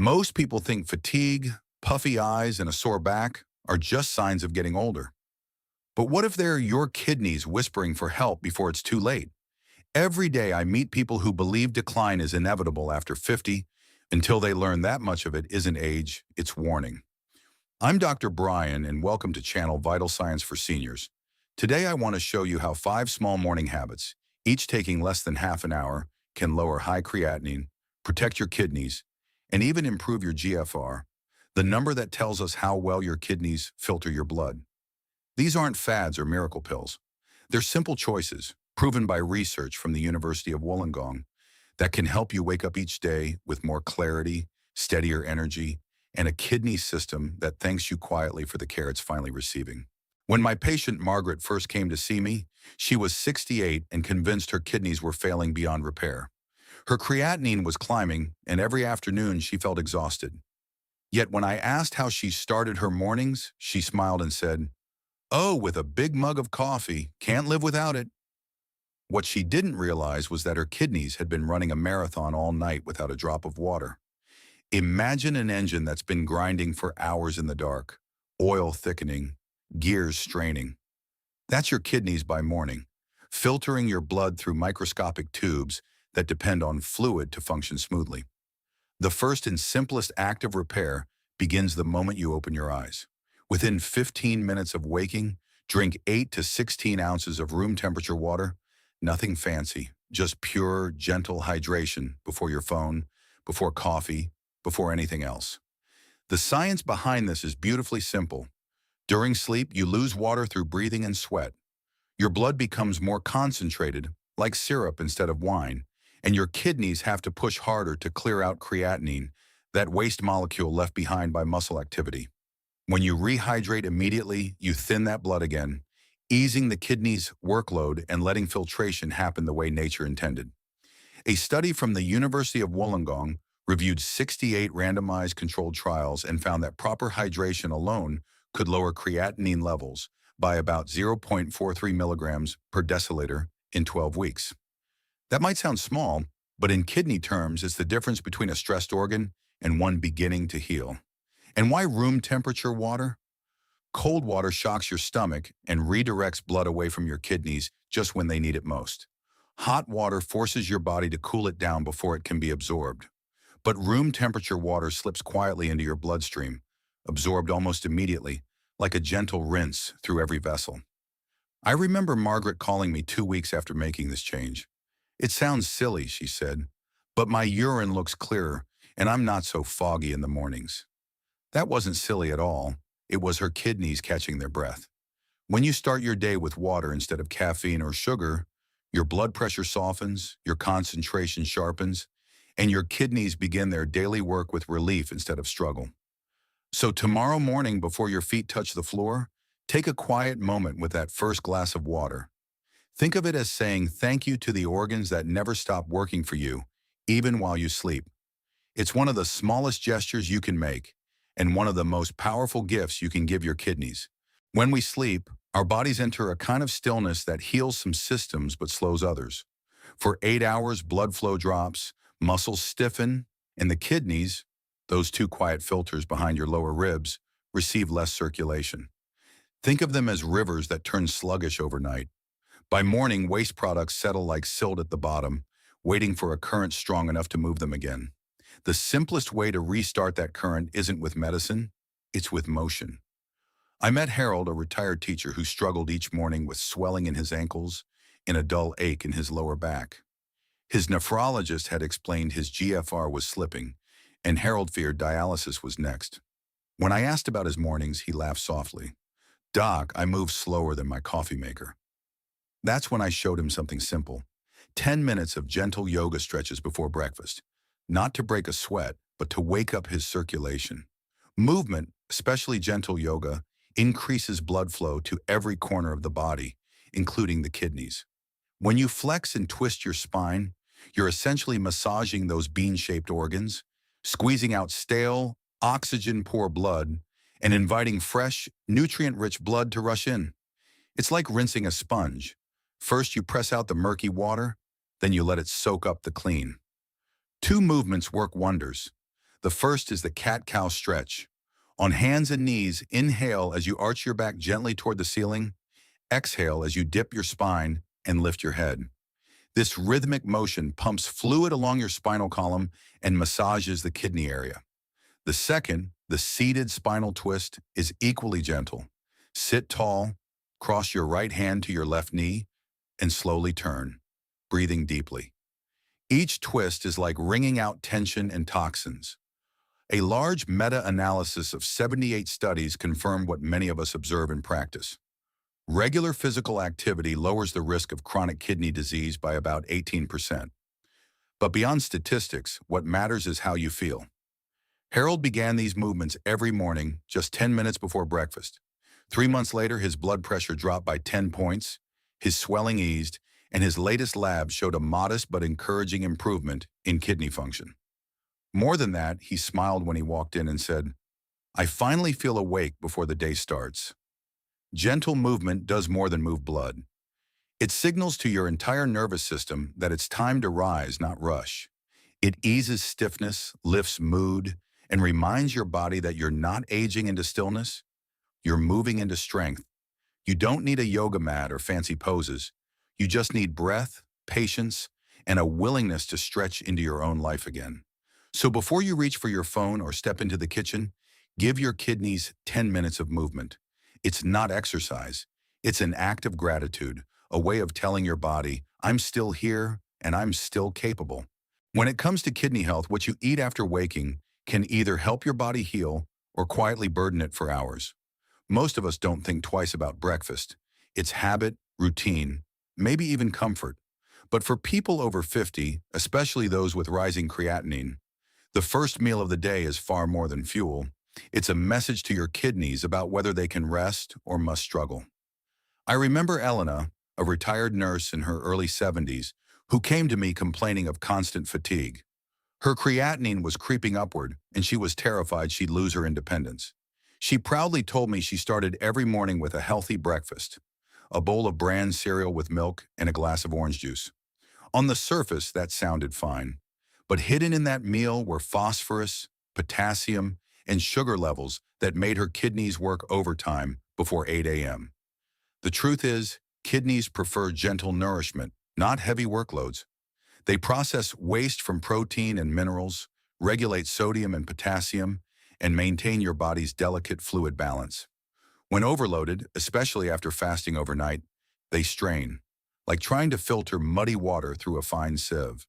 Most people think fatigue, puffy eyes, and a sore back are just signs of getting older. But what if they're your kidneys whispering for help before it's too late? Every day I meet people who believe decline is inevitable after 50 until they learn that much of it isn't age, it's warning. I'm Dr. Brian, and welcome to Channel Vital Science for Seniors. Today I want to show you how 5 small morning habits, each taking less than half an hour, can lower high creatinine, protect your kidneys, and even improve your GFR, the number that tells us how well your kidneys filter your blood. These aren't fads or miracle pills. They're simple choices, proven by research from the University of Wollongong, that can help you wake up each day with more clarity, steadier energy, and a kidney system that thanks you quietly for the care it's finally receiving. When my patient Margaret first came to see me, she was 68 and convinced her kidneys were failing beyond repair. Her creatinine was climbing, and every afternoon she felt exhausted. Yet when I asked how she started her mornings, she smiled and said, "Oh, with a big mug of coffee, can't live without it." What she didn't realize was that her kidneys had been running a marathon all night without a drop of water. Imagine an engine that's been grinding for hours in the dark, oil thickening, gears straining. That's your kidneys by morning, filtering your blood through microscopic tubes that depend on fluid to function smoothly. The first and simplest act of repair begins the moment you open your eyes. Within 15 minutes of waking, drink 8 to 16 ounces of room temperature water. Nothing fancy, just pure, gentle hydration before your phone, before coffee, before anything else. The science behind this is beautifully simple. During sleep, you lose water through breathing and sweat. Your blood becomes more concentrated, like syrup instead of wine, and your kidneys have to push harder to clear out creatinine, that waste molecule left behind by muscle activity. When you rehydrate immediately, you thin that blood again, easing the kidney's workload and letting filtration happen the way nature intended. A study from the University of Wollongong reviewed 68 randomized controlled trials and found that proper hydration alone could lower creatinine levels by about 0.43 milligrams per deciliter in 12 weeks. That might sound small, but in kidney terms, it's the difference between a stressed organ and one beginning to heal. And why room temperature water? Cold water shocks your stomach and redirects blood away from your kidneys just when they need it most. Hot water forces your body to cool it down before it can be absorbed. But room temperature water slips quietly into your bloodstream, absorbed almost immediately, like a gentle rinse through every vessel. I remember Margaret calling me 2 weeks after making this change. "It sounds silly," she said, "but my urine looks clearer, and I'm not so foggy in the mornings." That wasn't silly at all. It was her kidneys catching their breath. When you start your day with water instead of caffeine or sugar, your blood pressure softens, your concentration sharpens, and your kidneys begin their daily work with relief instead of struggle. So tomorrow morning, before your feet touch the floor, take a quiet moment with that first glass of water. Think of it as saying thank you to the organs that never stop working for you, even while you sleep. It's one of the smallest gestures you can make, and one of the most powerful gifts you can give your kidneys. When we sleep, our bodies enter a kind of stillness that heals some systems but slows others. For 8 hours, blood flow drops, muscles stiffen, and the kidneys, those two quiet filters behind your lower ribs, receive less circulation. Think of them as rivers that turn sluggish overnight. By morning, waste products settle like silt at the bottom, waiting for a current strong enough to move them again. The simplest way to restart that current isn't with medicine, it's with motion. I met Harold, a retired teacher who struggled each morning with swelling in his ankles and a dull ache in his lower back. His nephrologist had explained his GFR was slipping, and Harold feared dialysis was next. When I asked about his mornings, he laughed softly. "Doc, I move slower than my coffee maker." That's when I showed him something simple. 10 minutes of gentle yoga stretches before breakfast. Not to break a sweat, but to wake up his circulation. Movement, especially gentle yoga, increases blood flow to every corner of the body, including the kidneys. When you flex and twist your spine, you're essentially massaging those bean-shaped organs, squeezing out stale, oxygen-poor blood, and inviting fresh, nutrient-rich blood to rush in. It's like rinsing a sponge. First you press out the murky water, then you let it soak up the clean. Two movements work wonders. The first is the cat-cow stretch. On hands and knees, inhale as you arch your back gently toward the ceiling. Exhale as you dip your spine and lift your head. This rhythmic motion pumps fluid along your spinal column and massages the kidney area. The second, the seated spinal twist, is equally gentle. Sit tall, cross your right hand to your left knee, and slowly turn, breathing deeply. Each twist is like wringing out tension and toxins. A large meta-analysis of 78 studies confirmed what many of us observe in practice. Regular physical activity lowers the risk of chronic kidney disease by about 18%. But beyond statistics, what matters is how you feel. Harold began these movements every morning, just 10 minutes before breakfast. 3 months later, his blood pressure dropped by 10 points, his swelling eased, and his latest lab showed a modest but encouraging improvement in kidney function. More than that, he smiled when he walked in and said, "I finally feel awake before the day starts." Gentle movement does more than move blood. It signals to your entire nervous system that it's time to rise, not rush. It eases stiffness, lifts mood, and reminds your body that you're not aging into stillness, you're moving into strength. You don't need a yoga mat or fancy poses. You just need breath, patience, and a willingness to stretch into your own life again. So before you reach for your phone or step into the kitchen, give your kidneys 10 minutes of movement. It's not exercise. It's an act of gratitude, a way of telling your body, I'm still here and I'm still capable. When it comes to kidney health, what you eat after waking can either help your body heal or quietly burden it for hours. Most of us don't think twice about breakfast. It's habit, routine, maybe even comfort. But for people over 50, especially those with rising creatinine, the first meal of the day is far more than fuel. It's a message to your kidneys about whether they can rest or must struggle. I remember Elena, a retired nurse in her early 70s, who came to me complaining of constant fatigue. Her creatinine was creeping upward, and she was terrified she'd lose her independence. She proudly told me she started every morning with a healthy breakfast, a bowl of bran cereal with milk and a glass of orange juice. On the surface, that sounded fine. But hidden in that meal were phosphorus, potassium, and sugar levels that made her kidneys work overtime before 8 a.m. The truth is, kidneys prefer gentle nourishment, not heavy workloads. They process waste from protein and minerals, regulate sodium and potassium, and maintain your body's delicate fluid balance. When overloaded, especially after fasting overnight, they strain, like trying to filter muddy water through a fine sieve.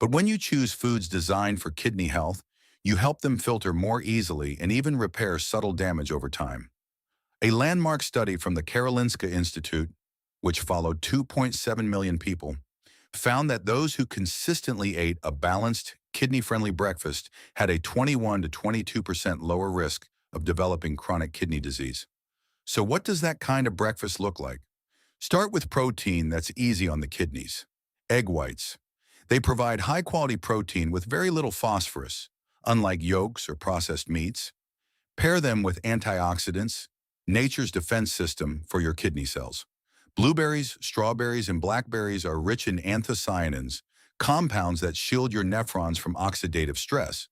But when you choose foods designed for kidney health, you help them filter more easily and even repair subtle damage over time. A landmark study from the Karolinska Institute, which followed 2.7 million people, found that those who consistently ate a balanced, kidney-friendly breakfast had a 21 to 22% lower risk of developing chronic kidney disease. So what does that kind of breakfast look like? Start with protein that's easy on the kidneys. Egg whites. They provide high-quality protein with very little phosphorus, unlike yolks or processed meats. Pair them with antioxidants, nature's defense system for your kidney cells. Blueberries, strawberries, and blackberries are rich in anthocyanins, compounds that shield your nephrons from oxidative stress.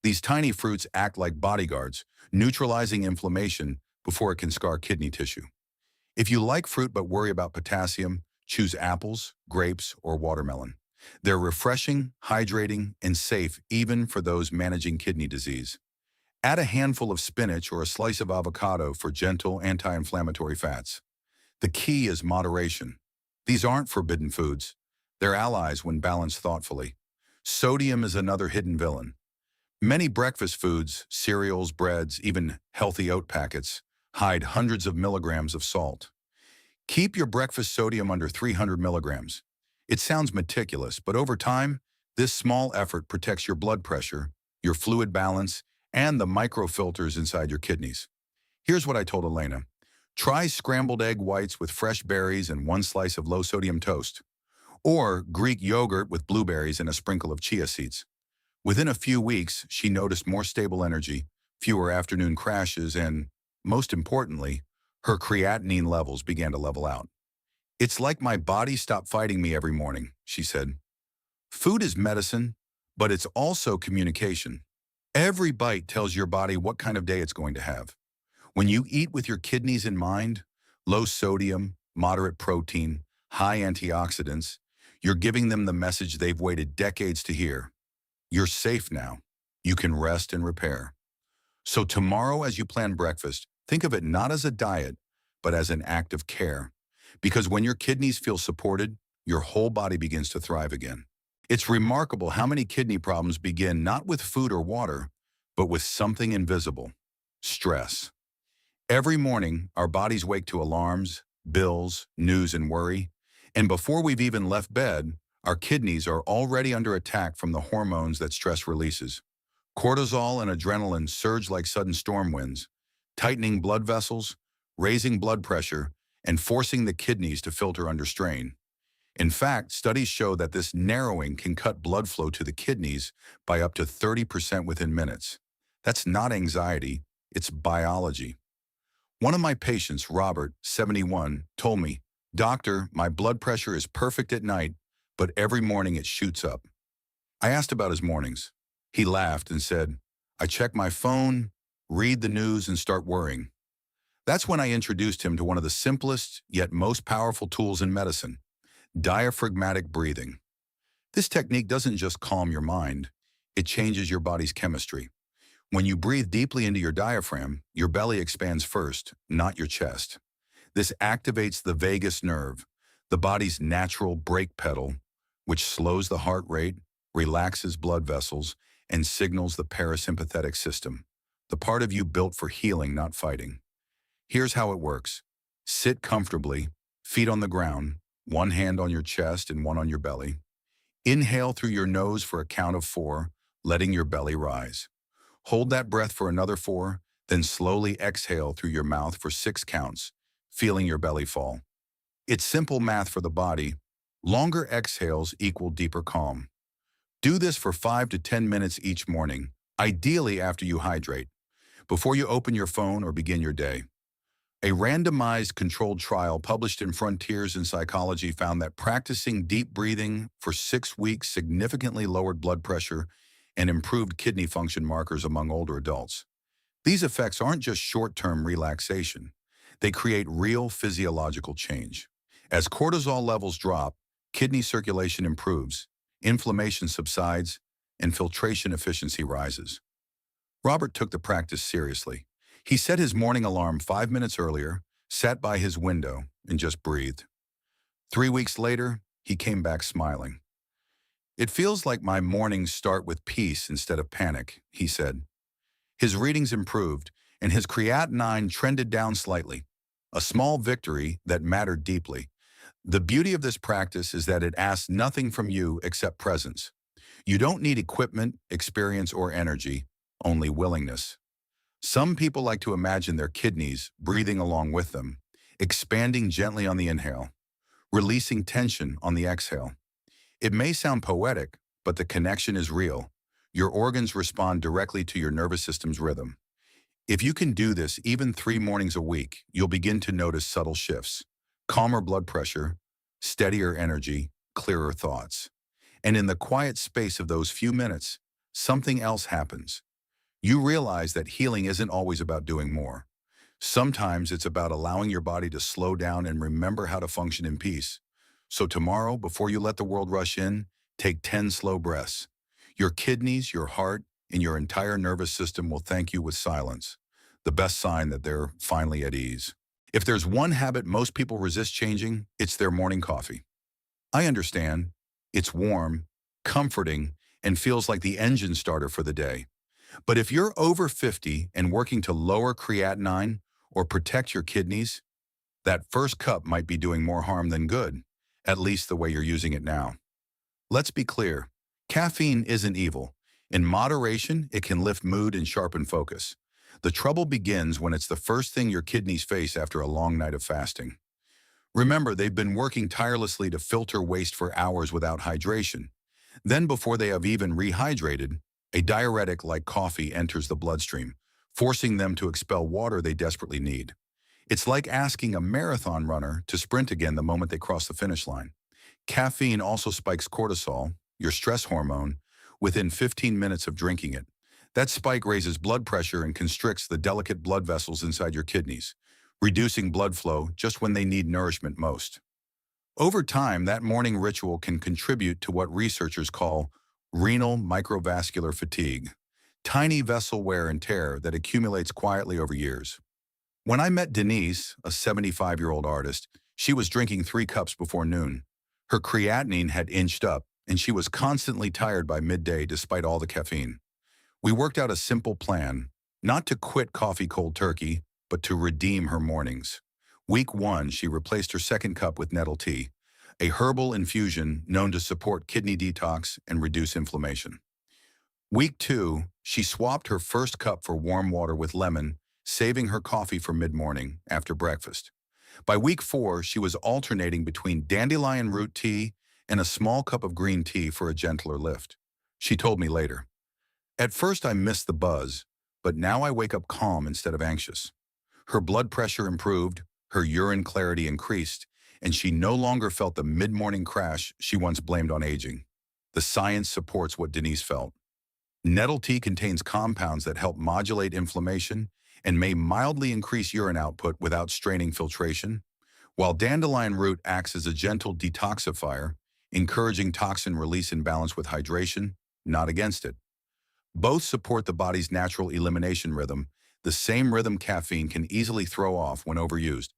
These tiny fruits act like bodyguards, neutralizing inflammation before it can scar kidney tissue. If you like fruit but worry about potassium, choose apples, grapes, or watermelon. They're refreshing, hydrating, and safe even for those managing kidney disease. Add a handful of spinach or a slice of avocado for gentle anti-inflammatory fats. The key is moderation. These aren't forbidden foods. They're allies when balanced thoughtfully. Sodium is another hidden villain. Many breakfast foods, cereals, breads, even healthy oat packets, hide hundreds of milligrams of salt. Keep your breakfast sodium under 300 milligrams. It sounds meticulous, but over time, this small effort protects your blood pressure, your fluid balance, and the microfilters inside your kidneys. Here's what I told Elena. Try scrambled egg whites with fresh berries and one slice of low-sodium toast. Or Greek yogurt with blueberries and a sprinkle of chia seeds. Within a few weeks, she noticed more stable energy, fewer afternoon crashes, and, most importantly, her creatinine levels began to level out. It's like my body stopped fighting me every morning, she said. Food is medicine, but it's also communication. Every bite tells your body what kind of day it's going to have. When you eat with your kidneys in mind, low sodium, moderate protein, high antioxidants, you're giving them the message they've waited decades to hear. You're safe now. You can rest and repair. So tomorrow as you plan breakfast, think of it not as a diet, but as an act of care. Because when your kidneys feel supported, your whole body begins to thrive again. It's remarkable how many kidney problems begin not with food or water, but with something invisible: stress. Every morning, our bodies wake to alarms, bills, news, and worry. And before we've even left bed, our kidneys are already under attack from the hormones that stress releases. Cortisol and adrenaline surge like sudden storm winds, tightening blood vessels, raising blood pressure, and forcing the kidneys to filter under strain. In fact, studies show that this narrowing can cut blood flow to the kidneys by up to 30% within minutes. That's not anxiety, it's biology. One of my patients, Robert, 71, told me, "Doctor, my blood pressure is perfect at night, but every morning it shoots up." I asked about his mornings. He laughed and said, "I check my phone, read the news, and start worrying." That's when I introduced him to one of the simplest yet most powerful tools in medicine: diaphragmatic breathing. This technique doesn't just calm your mind, it changes your body's chemistry. When you breathe deeply into your diaphragm, your belly expands first, not your chest. This activates the vagus nerve, the body's natural brake pedal, which slows the heart rate, relaxes blood vessels, and signals the parasympathetic system, the part of you built for healing, not fighting. Here's how it works. Sit comfortably, feet on the ground, one hand on your chest and one on your belly. Inhale through your nose for a count of 4, letting your belly rise. Hold that breath for another 4, then slowly exhale through your mouth for 6 counts, feeling your belly fall. It's simple math for the body. Longer exhales equal deeper calm. Do this for 5 to 10 minutes each morning, ideally after you hydrate, before you open your phone or begin your day. A randomized controlled trial published in Frontiers in Psychology found that practicing deep breathing for 6 weeks significantly lowered blood pressure and improved kidney function markers among older adults. These effects aren't just short-term relaxation. They create real physiological change. As cortisol levels drop, kidney circulation improves, inflammation subsides, and filtration efficiency rises. Robert took the practice seriously. He set his morning alarm 5 minutes earlier, sat by his window, and just breathed. 3 weeks later, he came back smiling. "It feels like my mornings start with peace instead of panic," he said. His readings improved, and his creatinine trended down slightly, a small victory that mattered deeply. The beauty of this practice is that it asks nothing from you except presence. You don't need equipment, experience, or energy, only willingness. Some people like to imagine their kidneys breathing along with them, expanding gently on the inhale, releasing tension on the exhale. It may sound poetic, but the connection is real. Your organs respond directly to your nervous system's rhythm. If you can do this even 3 mornings a week, you'll begin to notice subtle shifts: calmer blood pressure, steadier energy, clearer thoughts. And in the quiet space of those few minutes, something else happens. You realize that healing isn't always about doing more. Sometimes it's about allowing your body to slow down and remember how to function in peace. So tomorrow, before you let the world rush in, take 10 slow breaths. Your kidneys, your heart, and your entire nervous system will thank you with silence, the best sign that they're finally at ease. If there's one habit most people resist changing, it's their morning coffee. I understand. It's warm, comforting, and feels like the engine starter for the day. But if you're over 50 and working to lower creatinine or protect your kidneys, that first cup might be doing more harm than good, at least the way you're using it now. Let's be clear. Caffeine isn't evil. In moderation, it can lift mood and sharpen focus. The trouble begins when it's the first thing your kidneys face after a long night of fasting. Remember, they've been working tirelessly to filter waste for hours without hydration. Then before they have even rehydrated, a diuretic like coffee enters the bloodstream, forcing them to expel water they desperately need. It's like asking a marathon runner to sprint again the moment they cross the finish line. Caffeine also spikes cortisol, your stress hormone, within 15 minutes of drinking it. That spike raises blood pressure and constricts the delicate blood vessels inside your kidneys, reducing blood flow just when they need nourishment most. Over time, that morning ritual can contribute to what researchers call renal microvascular fatigue, tiny vessel wear and tear that accumulates quietly over years. When I met Denise, a 75-year-old artist, she was drinking 3 cups before noon. Her creatinine had inched up, and she was constantly tired by midday despite all the caffeine. We worked out a simple plan, not to quit coffee cold turkey, but to redeem her mornings. Week 1, she replaced her 2nd cup with nettle tea, a herbal infusion known to support kidney detox and reduce inflammation. Week 2, she swapped her 1st cup for warm water with lemon, saving her coffee for mid-morning after breakfast. By week 4, she was alternating between dandelion root tea and a small cup of green tea for a gentler lift. She told me later, "At first I missed the buzz, but now I wake up calm instead of anxious." Her blood pressure improved, her urine clarity increased, and she no longer felt the mid-morning crash she once blamed on aging. The science supports what Denise felt. Nettle tea contains compounds that help modulate inflammation and may mildly increase urine output without straining filtration, while dandelion root acts as a gentle detoxifier, encouraging toxin release in balance with hydration, not against it. Both support the body's natural elimination rhythm, the same rhythm caffeine can easily throw off when overused.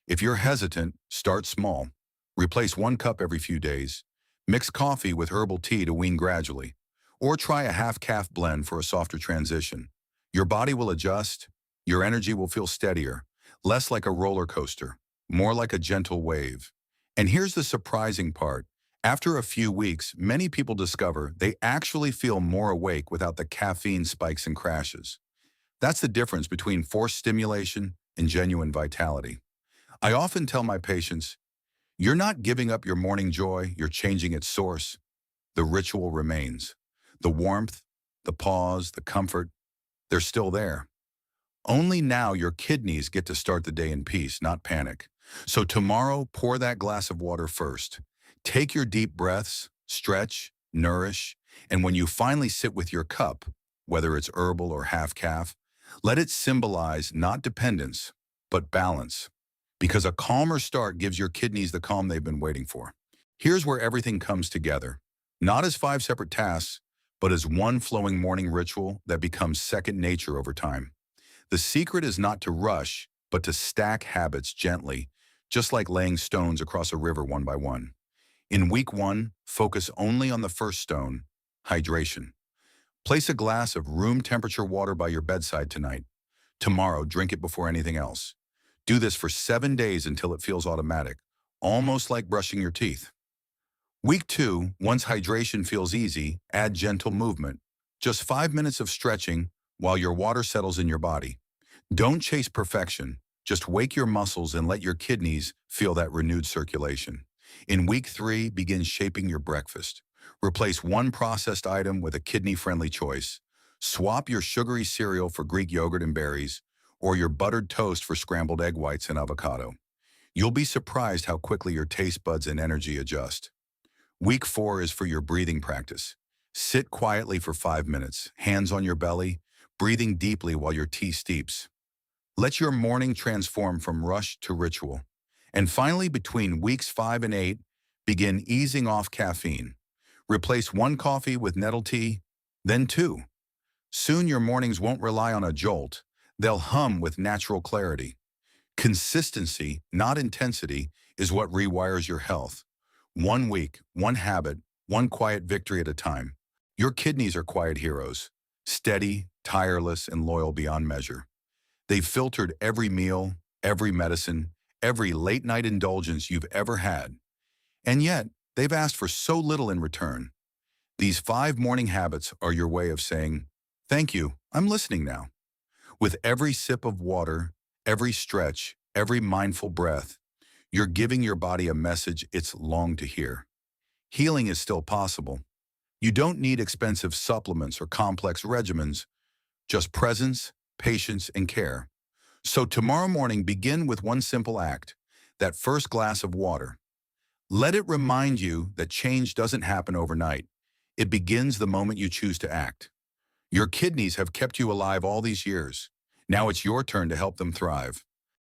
If you're hesitant, start small. Replace 1 cup every few days. Mix coffee with herbal tea to wean gradually. Or try a half-calf blend for a softer transition. Your body will adjust, your energy will feel steadier, less like a roller coaster, more like a gentle wave. And here's the surprising part. After a few weeks, many people discover they actually feel more awake without the caffeine spikes and crashes. That's the difference between forced stimulation and genuine vitality. I often tell my patients, you're not giving up your morning joy, you're changing its source. The ritual remains. The warmth, the pause, the comfort, they're still there. Only now your kidneys get to start the day in peace, not panic. So tomorrow, pour that glass of water first. Take your deep breaths, stretch, nourish, and when you finally sit with your cup, whether it's herbal or half-calf, let it symbolize not dependence, but balance. Because a calmer start gives your kidneys the calm they've been waiting for. Here's where everything comes together. Not as 5 separate tasks, but as one flowing morning ritual that becomes second nature over time. The secret is not to rush, but to stack habits gently, just like laying stones across a river one by one. In week 1, focus only on the first stone, hydration. Place a glass of room temperature water by your bedside tonight. Tomorrow, drink it before anything else. Do this for 7 days until it feels automatic, almost like brushing your teeth. Week 2, once hydration feels easy, add gentle movement. Just 5 minutes of stretching while your water settles in your body. Don't chase perfection. Just wake your muscles and let your kidneys feel that renewed circulation. In week 3, begin shaping your breakfast. Replace one processed item with a kidney-friendly choice. Swap your sugary cereal for Greek yogurt and berries, or your buttered toast for scrambled egg whites and avocado. You'll be surprised how quickly your taste buds and energy adjust. Week 4 is for your breathing practice. Sit quietly for 5 minutes, hands on your belly, breathing deeply while your tea steeps. Let your morning transform from rush to ritual. And finally, between weeks 5 and 8, begin easing off caffeine. Replace 1 coffee with nettle tea, then 2. Soon your mornings won't rely on a jolt. They'll hum with natural clarity. Consistency, not intensity, is what rewires your health. 1 week, 1 habit, 1 quiet victory at a time. Your kidneys are quiet heroes, steady, tireless, and loyal beyond measure. They've filtered every meal, every medicine, every late-night indulgence you've ever had. And yet, they've asked for so little in return. These 5 morning habits are your way of saying, "Thank you, I'm listening now." With every sip of water, every stretch, every mindful breath, you're giving your body a message it's longed to hear. Healing is still possible. You don't need expensive supplements or complex regimens, just presence, patience, and care. So tomorrow morning, begin with one simple act, that first glass of water. Let it remind you that change doesn't happen overnight. It begins the moment you choose to act. Your kidneys have kept you alive all these years. Now it's your turn to help them thrive.